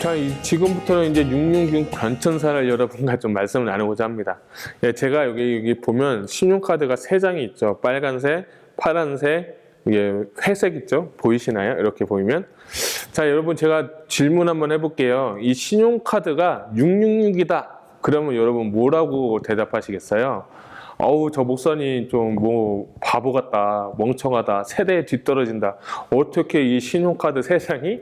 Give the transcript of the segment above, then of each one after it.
자, 지금부터는 이제 666 변천사를 여러분과 좀 말씀을 나누고자 합니다. 예, 제가 여기 보면 신용카드가 3장이 있죠. 빨간색, 파란색, 회색 있죠. 보이시나요? 이렇게 보이면. 자, 여러분 제가 질문 한번 해볼게요. 이 신용카드가 666이다. 그러면 여러분 뭐라고 대답하시겠어요? 어우, 저 목사님 좀 바보 같다, 멍청하다, 세대에 뒤떨어진다. 어떻게 이 신용카드 3장이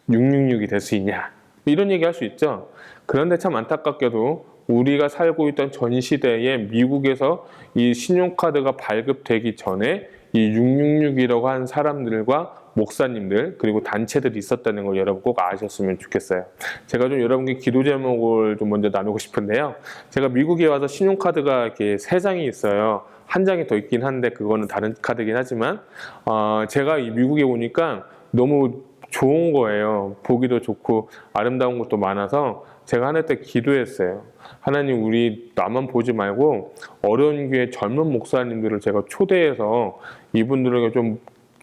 666이 될 수 있냐, 이런 얘기 할 수 있죠. 그런데 참 안타깝게도 우리가 살고 있던 전 시대에 미국에서 이 신용카드가 발급되기 전에 이 666이라고 한 사람들과 목사님들 그리고 단체들이 있었다는 걸 여러분 꼭 아셨으면 좋겠어요. 제가 좀 여러분께 기도 제목을 좀 먼저 나누고 싶은데요. 제가 미국에 와서 신용카드가 이렇게 3장이 있어요. 한 장이 더 있긴 한데 그거는 다른 카드긴 하지만 제가 이 미국에 오니까 너무 좋은 거예요. 보기도 좋고 아름다운 것도 많아서 제가 하늘 때 기도했어요. 하나님, 우리 나만 보지 말고 어려운 교회 젊은 목사님들을 제가 초대해서 이분들에게 좀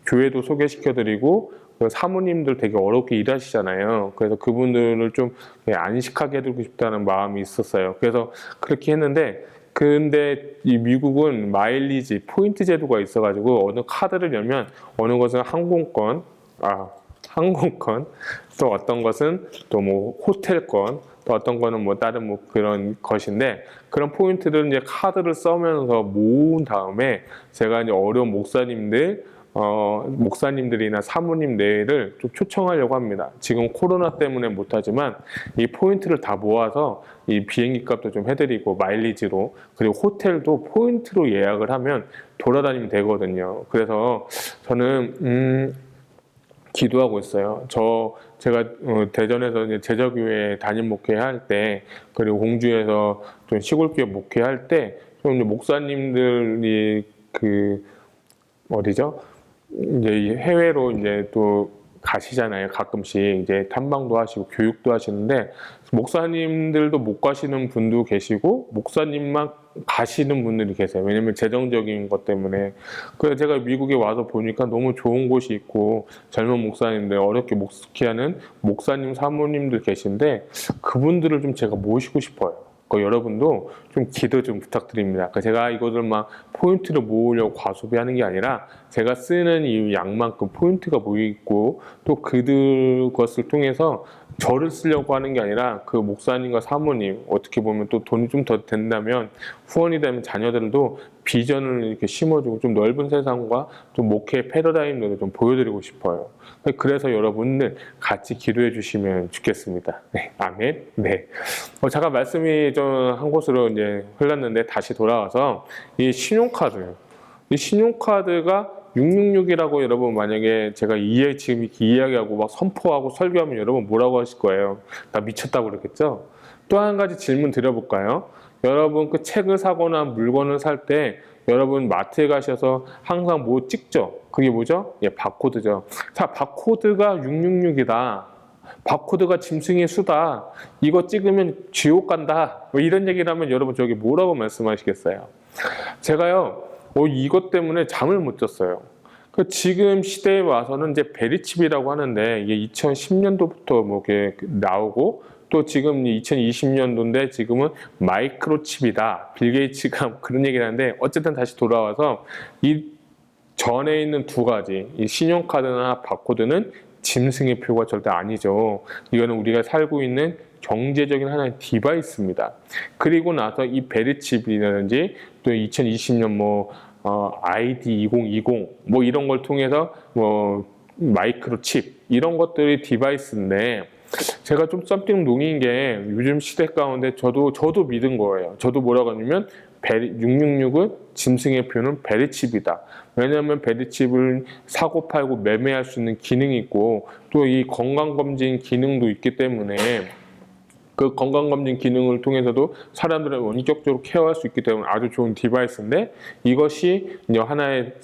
교회도 소개시켜드리고, 사모님들 되게 어렵게 일하시잖아요. 그래서 그분들을 좀 안식하게 해드리고 싶다는 마음이 있었어요. 그래서 그렇게 했는데, 근데 이 미국은 마일리지, 포인트 제도가 있어가지고 어느 카드를 열면 어느 것은 항공권, 또 어떤 것은 또 호텔권, 또 어떤 거는 다른 그런 것인데, 그런 포인트를 이제 카드를 써면서 모은 다음에 제가 이제 어려운 목사님들이나 사모님들을 좀 초청하려고 합니다. 지금 코로나 때문에 못하지만 이 포인트를 다 모아서 이 비행기 값도 좀 해드리고 마일리지로, 그리고 호텔도 포인트로 예약을 하면 돌아다니면 되거든요. 그래서 저는 기도하고 있어요. 제가 대전에서 이제 제자교회 담임 목회할 때, 그리고 공주에서 좀 시골교회 목회할 때, 좀 목사님들이 어디죠? 이제 해외로 이제 또 가시잖아요. 가끔씩 이제 탐방도 하시고 교육도 하시는데, 목사님들도 못 가시는 분도 계시고 목사님만 가시는 분들이 계세요. 왜냐면 재정적인 것 때문에. 그래서 제가 미국에 와서 보니까 너무 좋은 곳이 있고 젊은 목사님들, 어렵게 목회하는 목사님 사모님들 계신데, 그분들을 좀 제가 모시고 싶어요. 여러분도 좀 기도 좀 부탁드립니다. 제가 이것을 포인트를 모으려고 과소비하는 게 아니라 제가 쓰는 이 양만큼 포인트가 모이고, 또 그것을 통해서 저를 쓰려고 하는 게 아니라 그 목사님과 사모님, 어떻게 보면 또 돈이 좀 더 된다면, 후원이 되면 자녀들도 비전을 이렇게 심어주고 좀 넓은 세상과 좀 목회 패러다임들을 좀 보여드리고 싶어요. 그래서 여러분들 같이 기도해 주시면 좋겠습니다. 네, 아멘. 네. 잠깐 말씀이 좀 한 곳으로 이제 흘렀는데 다시 돌아와서 이 신용카드가 666이라고 여러분 만약에 제가 지금 이렇게 이야기하고 선포하고 설교하면 여러분 뭐라고 하실 거예요? 나 미쳤다고 그랬겠죠? 또 한 가지 질문 드려볼까요? 여러분 책을 사거나 물건을 살 때 여러분 마트에 가셔서 항상 찍죠? 그게 뭐죠? 바코드죠. 자, 바코드가 666이다. 바코드가 짐승의 수다. 이거 찍으면 지옥 간다. 이런 얘기를 하면 여러분 저기 뭐라고 말씀하시겠어요? 제가요, 이것 때문에 잠을 못 잤어요. 지금 시대에 와서는 이제 베리칩이라고 하는데, 이게 2010년도부터 나오고, 또 지금 2020년도인데 지금은 마이크로칩이다. 빌 게이츠가 그런 얘기를 하는데, 어쨌든 다시 돌아와서 이 전에 있는 두 가지, 이 신용카드나 바코드는 짐승의 표가 절대 아니죠. 이거는 우리가 살고 있는 경제적인 하나의 디바이스입니다. 그리고 나서 이 베리칩이라든지 또 2020년 ID 2020 이런 걸 통해서 마이크로칩, 이런 것들이 디바이스인데, 제가 좀 썸띵 농인 게 요즘 시대 가운데 저도 믿은 거예요. 저도 뭐라고 하냐면 666은 짐승의 표는 베리칩이다. 왜냐하면 베리칩을 사고 팔고 매매할 수 있는 기능이 있고, 또 이 건강검진 기능도 있기 때문에 그 건강검진 기능을 통해서도 사람들을 원격적으로 케어할 수 있기 때문에 아주 좋은 디바이스인데, 이것이 이제 하나의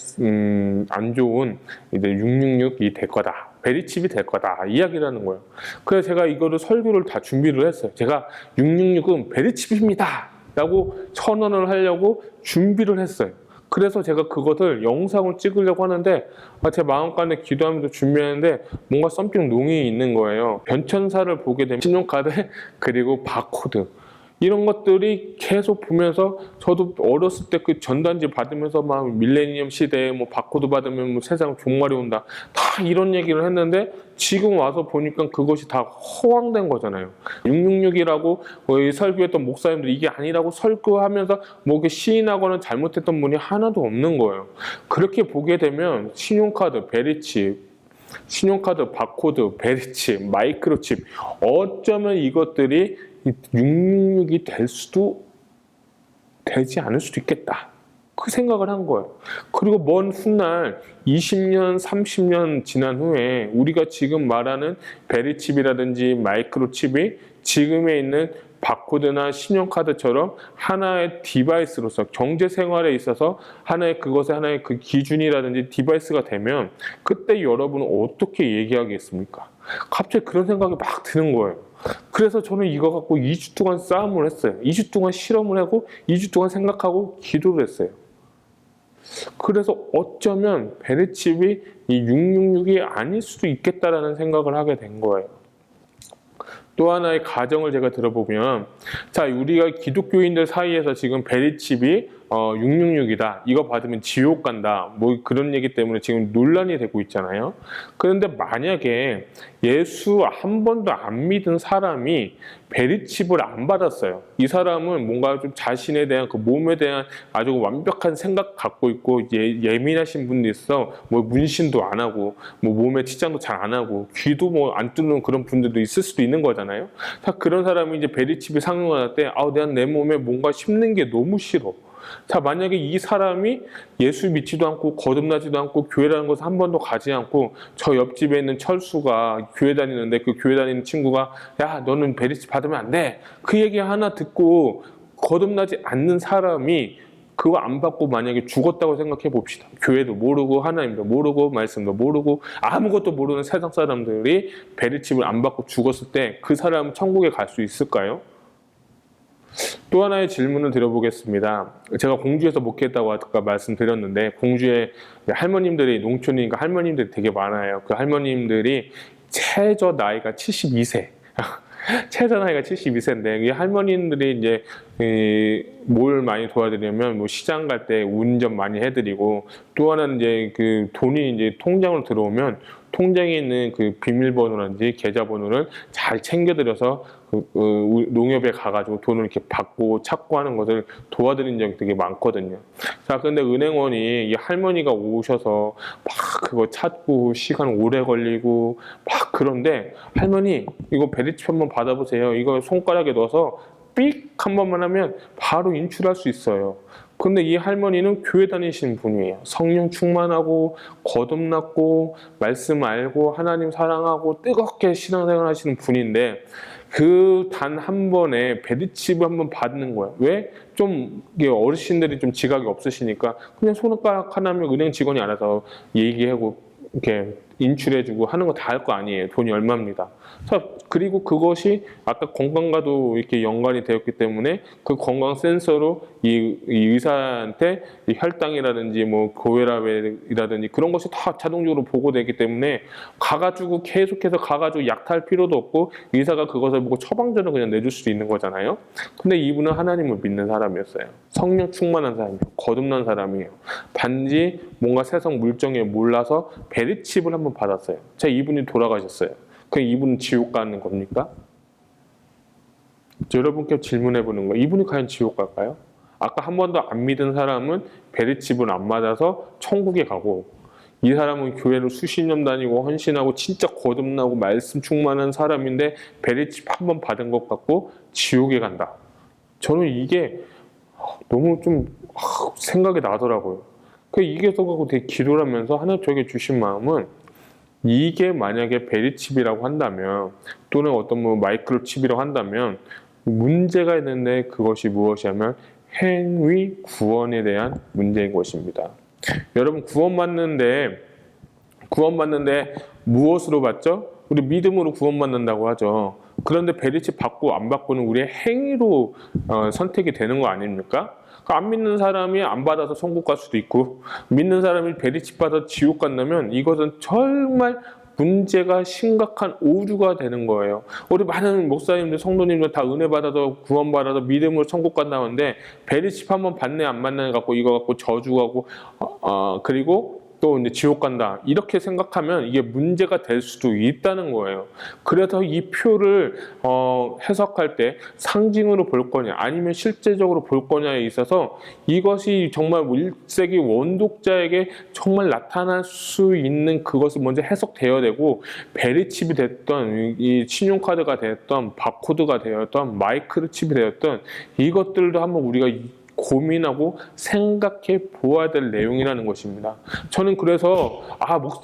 안 좋은 이제 666이 될 거다. 베리칩이 될 거다. 이야기를 하는 거예요. 그래서 제가 이거를 설교를 다 준비를 했어요. 제가 666은 베리칩입니다. 라고 선언을 하려고 준비를 했어요. 그래서 제가 그것을 영상을 찍으려고 하는데 제 마음간에 기도하면서 준비하는데 뭔가 썸띵 농이 있는 거예요. 변천사를 보게 되면 신용카드 그리고 바코드 이런 것들이 계속 보면서 저도 어렸을 때 그 전단지 받으면서 막 밀레니엄 시대에 뭐 바코드 받으면 뭐 세상 종말이 온다 다 이런 얘기를 했는데 지금 와서 보니까 그것이 다 허황된 거잖아요. 666이라고 설교했던 목사님들이 이게 아니라고 설교하면서 뭐 이렇게 시인하거나 잘못했던 분이 하나도 없는 거예요. 그렇게 보게 되면 신용카드, 베리칩, 신용카드, 바코드, 베리칩, 마이크로칩 어쩌면 이것들이 666이 될 수도 되지 않을 수도 있겠다. 그 생각을 한 거예요. 그리고 먼 훗날 20년, 30년 지난 후에 우리가 지금 말하는 베리칩이라든지 마이크로칩이 지금에 있는 바코드나 신용카드처럼 하나의 디바이스로서 경제 생활에 있어서 하나의 그것의 하나의 그 기준이라든지 디바이스가 되면 그때 여러분은 어떻게 얘기하겠습니까? 갑자기 그런 생각이 막 드는 거예요. 그래서 저는 이거 갖고 2주 동안 싸움을 했어요. 2주 동안 실험을 하고 2주 동안 생각하고 기도를 했어요. 그래서 어쩌면 베리칩이 이 666이 아닐 수도 있겠다라는 생각을 하게 된 거예요. 또 하나의 가정을 제가 들어보면 자 우리가 기독교인들 사이에서 지금 베리칩이 666이다. 이거 받으면 지옥 간다. 뭐 그런 얘기 때문에 지금 논란이 되고 있잖아요. 그런데 만약에 예수 한 번도 안 믿은 사람이 베리칩을 안 받았어요. 이 사람은 뭔가 좀 자신에 대한 그 몸에 대한 아주 완벽한 생각 갖고 있고 예민하신 분도 있어. 뭐 문신도 안 하고 뭐 몸에 치장도 잘 안 하고 귀도 뭐 안 뚫는 그런 분들도 있을 수도 있는 거잖아요. 자 그런 사람이 이제 베리칩이 상용할 때 내가 내 몸에 뭔가 심는 게 너무 싫어. 자 만약에 이 사람이 예수 믿지도 않고 거듭나지도 않고 교회라는 것을 한 번도 가지 않고 저 옆집에 있는 철수가 교회 다니는데 그 교회 다니는 친구가 야 너는 베리칩 받으면 안 돼. 그 얘기 하나 듣고 거듭나지 않는 사람이 그거 안 받고 만약에 죽었다고 생각해 봅시다. 교회도 모르고 하나님도 모르고 말씀도 모르고 아무것도 모르는 세상 사람들이 베리칩을 안 받고 죽었을 때 그 사람은 천국에 갈 수 있을까요? 또 하나의 질문을 드려보겠습니다. 제가 공주에서 목회했다고 아까 말씀드렸는데 공주에 할머님들이 농촌이니까 할머님들이 되게 많아요. 그 할머님들이 최저 나이가 72세. 최저 나이가 72세인데 이 할머님들이 이제 뭘 많이 도와드리냐면 뭐 시장 갈 때 운전 많이 해드리고 또 하나는 이제 그 돈이 이제 통장으로 들어오면 통장에 있는 그 비밀번호라든지 계좌번호를 잘 챙겨드려서 농협에 가가지고 돈을 이렇게 받고 찾고 하는 것을 도와드린 적이 되게 많거든요. 자, 근데 은행원이 이 할머니가 오셔서 막 그거 찾고 시간 오래 걸리고 막 그런데 할머니 이거 베리칩 한번 받아보세요. 이거 손가락에 넣어서 삑 한 번만 하면 바로 인출할 수 있어요. 근데 이 할머니는 교회 다니시는 분이에요. 성령 충만하고 거듭났고 말씀 알고 하나님 사랑하고 뜨겁게 신앙생활 하시는 분인데 그 단 한 번에 베리칩을 한번 받는 거예요. 왜? 좀 어르신들이 좀 지각이 없으시니까 그냥 손가락 하나면 은행 직원이 알아서 얘기하고 이렇게 인출해주고 하는 거 다 할 거 아니에요. 돈이 얼마입니다. 그리고 그것이 아까 건강과도 이렇게 연관이 되었기 때문에 그 건강 센서로 이 의사한테 이 혈당이라든지 뭐 고혈압이라든지 그런 것이 다 자동적으로 보고되기 때문에 가가지고 계속해서 가가지고 약탈 필요도 없고 의사가 그것을 보고 처방전을 그냥 내줄 수도 있는 거잖아요. 근데 이분은 하나님을 믿는 사람이었어요. 성령 충만한 사람이에요. 거듭난 사람이에요. 단지 뭔가 세상 물정에 몰라서 베리칩을 한번 받았어요. 이분이 돌아가셨어요. 그럼 이분은 지옥 가는 겁니까? 여러분께 질문해 보는 거예요. 이분이 과연 지옥 갈까요? 아까 한 번도 안 믿은 사람은 베리칩을 안 맞아서 천국에 가고 이 사람은 교회를 수십 년 다니고 헌신하고 진짜 거듭나고 말씀 충만한 사람인데 베리칩 한 번 받은 것 같고 지옥에 간다. 저는 이게 너무 좀 생각이 나더라고요. 이게 또 되게 기도를 하면서 하나님 저에게 주신 마음은 이게 만약에 베리칩이라고 한다면 또는 어떤 뭐 마이크로칩이라고 한다면 문제가 있는데 그것이 무엇이냐면 행위 구원에 대한 문제인 것입니다. 여러분 구원받는데 무엇으로 받죠? 우리 믿음으로 구원받는다고 하죠. 그런데 베리칩 받고 안 받고는 우리의 행위로 선택이 되는 거 아닙니까? 안 믿는 사람이 안 받아서 천국 갈 수도 있고, 믿는 사람이 베리칩 받아 지옥 간다면 이것은 정말 문제가 심각한 오류가 되는 거예요. 우리 많은 목사님들, 성도님들 다 은혜 받아서 구원받아서 믿음으로 천국 간다는데 베리칩 한번 받네 안 받네 갖고 이거 갖고 저주하고 그리고 또 이제 지옥 간다 이렇게 생각하면 이게 문제가 될 수도 있다는 거예요. 그래서 이 표를 해석할 때 상징으로 볼 거냐 아니면 실제적으로 볼 거냐에 있어서 이것이 정말 1세기 원독자에게 정말 나타날 수 있는 그것을 먼저 해석되어야 되고, 베리칩이 됐던 이 신용카드가 되었던 바코드가 되었던 마이크로칩이 되었던 이것들도 한번 우리가 고민하고 생각해 보아야 될 내용이라는 것입니다. 저는 그래서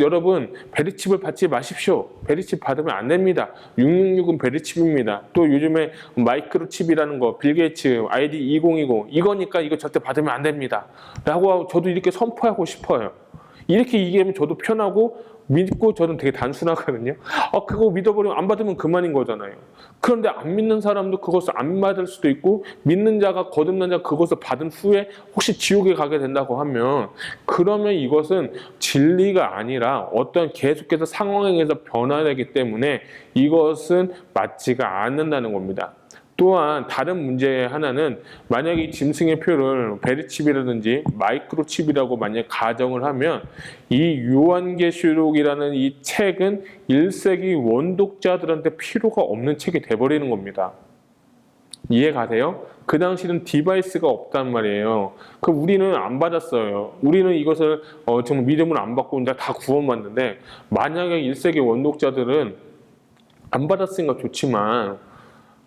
여러분 베리칩을 받지 마십시오. 베리칩 받으면 안 됩니다. 666은 베리칩입니다. 또 요즘에 마이크로칩이라는 거 빌 게이츠 ID 2020 이거니까 이거 절대 받으면 안 됩니다. 라고 저도 이렇게 선포하고 싶어요. 이렇게 얘기하면 저도 편하고 믿고 저는 되게 단순하거든요. 그거 믿어버리면 안 받으면 그만인 거잖아요. 그런데 안 믿는 사람도 그것을 안 받을 수도 있고, 믿는 자가 거듭난 자가 그것을 받은 후에 혹시 지옥에 가게 된다고 하면, 그러면 이것은 진리가 아니라 어떤 계속해서 상황에서 변화되기 때문에 이것은 맞지가 않는다는 겁니다. 또한 다른 문제 하나는 만약에 이 짐승의 표를 베리칩이라든지 마이크로칩이라고 만약 가정을 하면 이 요한계시록이라는 이 책은 1세기 원독자들한테 필요가 없는 책이 돼버리는 겁니다. 이해가세요? 그 당시는 디바이스가 없단 말이에요. 그럼 우리는 안 받았어요. 우리는 이것을 정말 믿음을 안 받고 다 구원받는데, 만약에 1세기 원독자들은 안 받았으니까 좋지만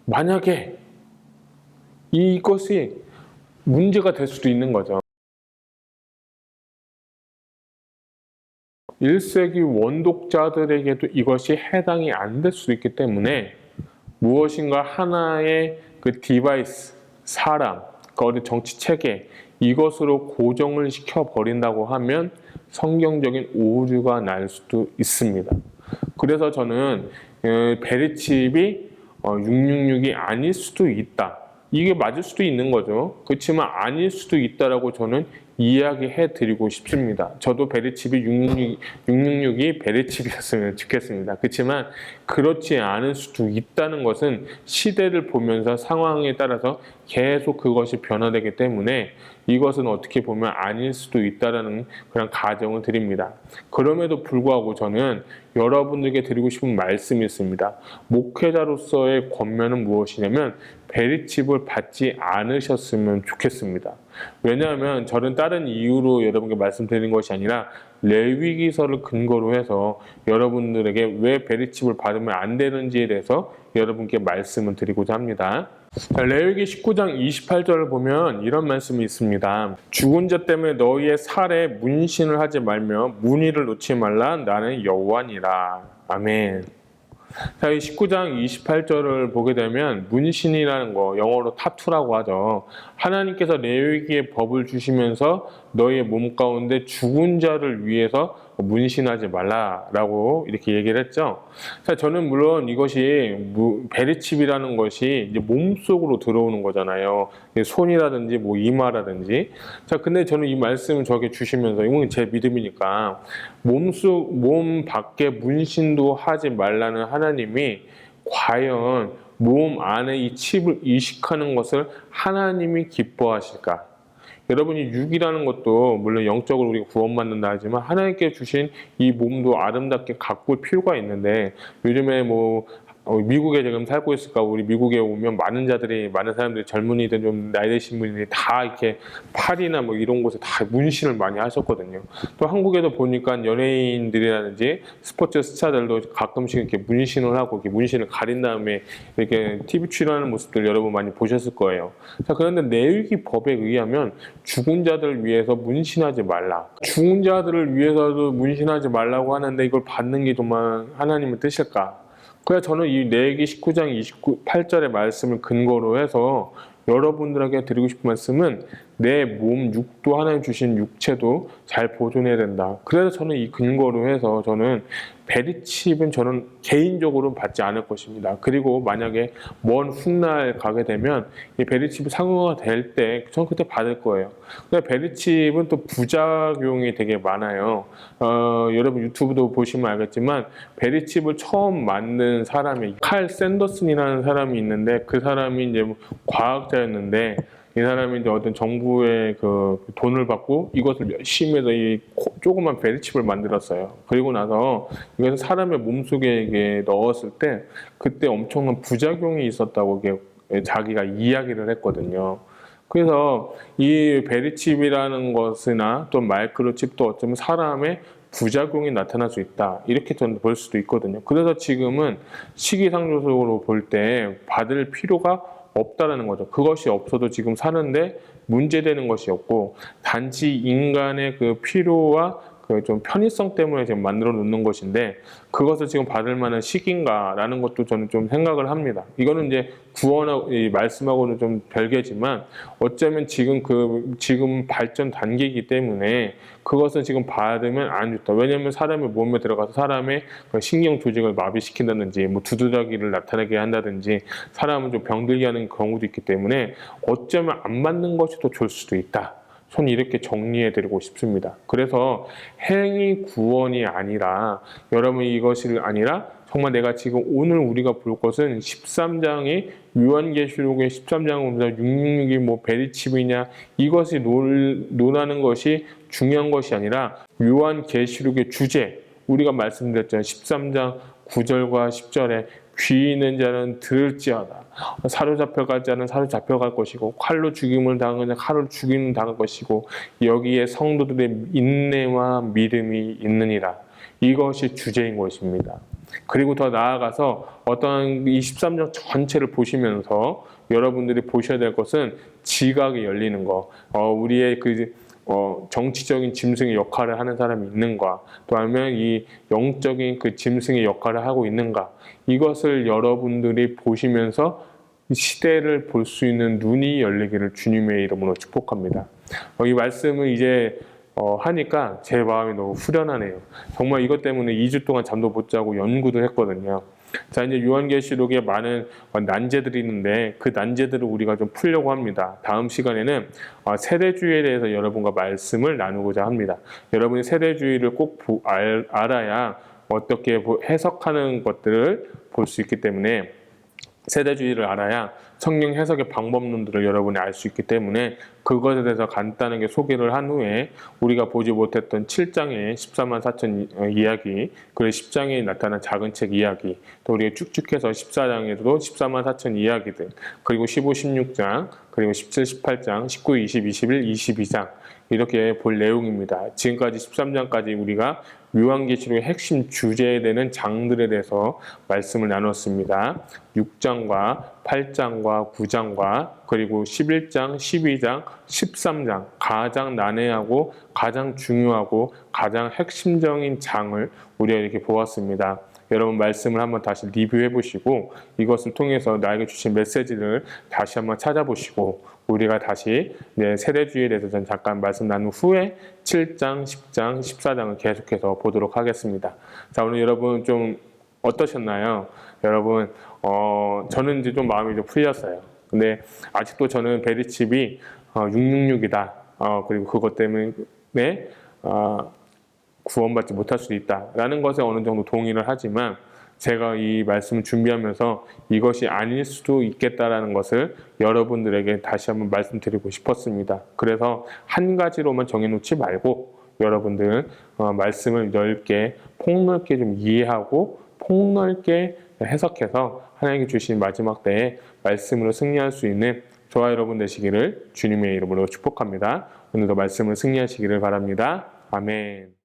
만약에 이것이 문제가 될 수도 있는 거죠. 1세기 원독자들에게도 이것이 해당이 안 될 수도 있기 때문에 무엇인가 하나의 그 디바이스, 사람, 어떤 정치 체계 이것으로 고정을 시켜버린다고 하면 성경적인 오류가 날 수도 있습니다. 그래서 저는 베리칩이 666이 아닐 수도 있다. 이게 맞을 수도 있는 거죠. 그렇지만 아닐 수도 있다라고 저는 이야기해 드리고 싶습니다. 저도 베리칩이 666이 베리칩이었으면 좋겠습니다. 그렇지만 그렇지 않을 수도 있다는 것은 시대를 보면서 상황에 따라서 계속 그것이 변화되기 때문에 이것은 어떻게 보면 아닐 수도 있다는 그런 가정을 드립니다. 그럼에도 불구하고 저는 여러분들에게 드리고 싶은 말씀이 있습니다. 목회자로서의 권면은 무엇이냐면 베리칩을 받지 않으셨으면 좋겠습니다. 왜냐하면 저는 다른 이유로 여러분께 말씀드리는 것이 아니라 레위기서를 근거로 해서 여러분들에게 왜 베리칩을 받으면 안 되는지에 대해서 여러분께 말씀을 드리고자 합니다. 레위기 19장 28절을 보면 이런 말씀이 있습니다. 죽은 자 때문에 너희의 살에 문신을 하지 말며 문의를 놓지 말라. 나는 여호와니라. 아멘. 자, 이 19장 28절을 보게 되면 문신이라는 거, 영어로 타투라고 하죠. 하나님께서 레위기의 법을 주시면서 너희의 몸 가운데 죽은 자를 위해서 문신하지 말라라고 이렇게 얘기를 했죠. 자, 저는 물론 이것이 베리칩이라는 것이 이제 몸속으로 들어오는 거잖아요. 손이라든지 뭐 이마라든지. 자, 근데 저는 이 말씀을 저에게 주시면서 이건 제 믿음이니까 몸 밖에 문신도 하지 말라는 하나님이 과연 몸 안에 이 칩을 이식하는 것을 하나님이 기뻐하실까? 여러분이 육이라는 것도 물론 영적으로 우리가 구원받는다 하지만 하나님께 주신 이 몸도 아름답게 가꿀 필요가 있는데, 요즘에 뭐 미국에 지금 살고 있을까, 우리 미국에 오면 많은 사람들이 젊은이들 좀 나이 드신 분들이 다 이렇게 팔이나 뭐 이런 곳에 다 문신을 많이 하셨거든요. 또 한국에도 보니까 연예인들이라든지 스포츠 스타들도 가끔씩 이렇게 문신을 하고 이렇게 문신을 가린 다음에 이렇게 TV 출연하는 모습들 여러분 많이 보셨을 거예요. 자, 그런데 레위기 법에 의하면 죽은 자들을 위해서 문신하지 말라. 죽은 자들을 위해서도 문신하지 말라고 하는데 이걸 받는 게 정말 하나님의 뜻일까? 그래서 저는 이 레위기 19장 28절의 말씀을 근거로 해서 여러분들에게 드리고 싶은 말씀은 내 몸 육도 하나님 주신 육체도 잘 보존해야 된다. 그래서 저는 이 근거로 해서 저는 베리칩은 저는 개인적으로는 받지 않을 것입니다. 그리고 만약에 먼 훗날 가게 되면 이 베리칩이 상용화가 될 때 저는 그때 받을 거예요. 근데 베리칩은 또 부작용이 되게 많아요. 여러분 유튜브도 보시면 알겠지만 베리칩을 처음 만든 사람이 칼 샌더슨이라는 사람이 있는데 그 사람이 이제 과학자였는데 이 사람이 이제 어떤 정부의 그 돈을 받고 이것을 열심히 해서 이 조그만 베리칩을 만들었어요. 그리고 나서 이것을 사람의 몸속에 이게 넣었을 때 그때 엄청난 부작용이 있었다고 이게 자기가 이야기를 했거든요. 그래서 이 베리칩이라는 것이나 또 마이크로칩도 어쩌면 사람의 부작용이 나타날 수 있다. 이렇게 저는 볼 수도 있거든요. 그래서 지금은 시기상조적으로 볼 때 받을 필요가 없다라는 거죠. 그것이 없어도 지금 사는데 문제되는 것이 없고 단지 인간의 그 필요와 그 좀 편의성 때문에 지금 만들어 놓는 것인데 그것을 지금 받을 만한 시기인가라는 것도 저는 좀 생각을 합니다. 이거는 이제 구원하고 이 말씀하고는 좀 별개지만 어쩌면 지금 발전 단계이기 때문에 그것은 지금 받으면 안 좋다. 왜냐하면 사람의 몸에 들어가서 사람의 신경 조직을 마비시킨다든지 뭐 두드러기를 나타나게 한다든지 사람을 좀 병들게 하는 경우도 있기 때문에 어쩌면 안 맞는 것이 더 좋을 수도 있다. 저는 이렇게 정리해 드리고 싶습니다. 그래서 행위 구원이 아니라 여러분이 이것이 아니라 정말 내가 지금 오늘 우리가 볼 것은 13장의 요한계시록의 13장은 666이 뭐 베리칩이냐 이것이 논하는 것이 중요한 것이 아니라 요한계시록의 주제 우리가 말씀드렸잖아요. 13장 9절과 10절에 귀 있는 자는 들을지어다. 사로잡혀갈 자는 사로잡혀갈 것이고 칼로 죽임을 당하는 자는 칼로 죽임을 당할 것이고 여기에 성도들의 인내와 믿음이 있느니라. 이것이 주제인 것입니다. 그리고 더 나아가서 어떤 이 13장 전체를 보시면서 여러분들이 보셔야 될 것은 지각이 열리는 거. 우리의 정치적인 짐승의 역할을 하는 사람이 있는가, 또 아니면 이 영적인 그 짐승의 역할을 하고 있는가, 이것을 여러분들이 보시면서 시대를 볼 수 있는 눈이 열리기를 주님의 이름으로 축복합니다. 이 말씀을 이제 하니까 제 마음이 너무 후련하네요. 정말 이것 때문에 2주 동안 잠도 못 자고 연구도 했거든요. 자, 이제 요한계시록에 많은 난제들이 있는데 그 난제들을 우리가 좀 풀려고 합니다. 다음 시간에는 세대주의에 대해서 여러분과 말씀을 나누고자 합니다. 여러분이 세대주의를 꼭 알아야 어떻게 해석하는 것들을 볼 수 있기 때문에 세대주의를 알아야 성경 해석의 방법론들을 여러분이 알 수 있기 때문에 그것에 대해서 간단하게 소개를 한 후에 우리가 보지 못했던 7장의 14만 4천 이야기, 그리고 10장에 나타난 작은 책 이야기, 또 우리가 쭉쭉해서 14장에도 14만 4천 이야기들, 그리고 15, 16장, 그리고 17, 18장, 19, 20, 21, 22장 이렇게 볼 내용입니다. 지금까지 13장까지 우리가 요한계시록의 핵심 주제에 되는 장들에 대해서 말씀을 나눴습니다. 6장과 8장과 9장과 그리고 11장, 12장, 13장 가장 난해하고 가장 중요하고 가장 핵심적인 장을 우리가 이렇게 보았습니다. 여러분 말씀을 한번 다시 리뷰해 보시고 이것을 통해서 나에게 주신 메시지를 다시 한번 찾아보시고 우리가 다시 세대주의에 대해서 잠깐 말씀 나눈 후에 7장, 10장, 14장을 계속해서 보도록 하겠습니다. 자, 오늘 여러분 좀 어떠셨나요? 여러분 저는 이제 좀 마음이 좀 풀렸어요. 근데 아직도 저는 베리칩이 666이다. 그리고 그것 때문에 구원받지 못할 수도 있다라는 것에 어느 정도 동의를 하지만 제가 이 말씀을 준비하면서 이것이 아닐 수도 있겠다라는 것을 여러분들에게 다시 한번 말씀드리고 싶었습니다. 그래서 한 가지로만 정해놓지 말고 여러분들 말씀을 넓게 폭넓게 좀 이해하고 폭넓게 해석해서 하나님께 주신 마지막 때에 말씀으로 승리할 수 있는 저와 여러분 되시기를 주님의 이름으로 축복합니다. 오늘도 말씀을 승리하시기를 바랍니다. 아멘.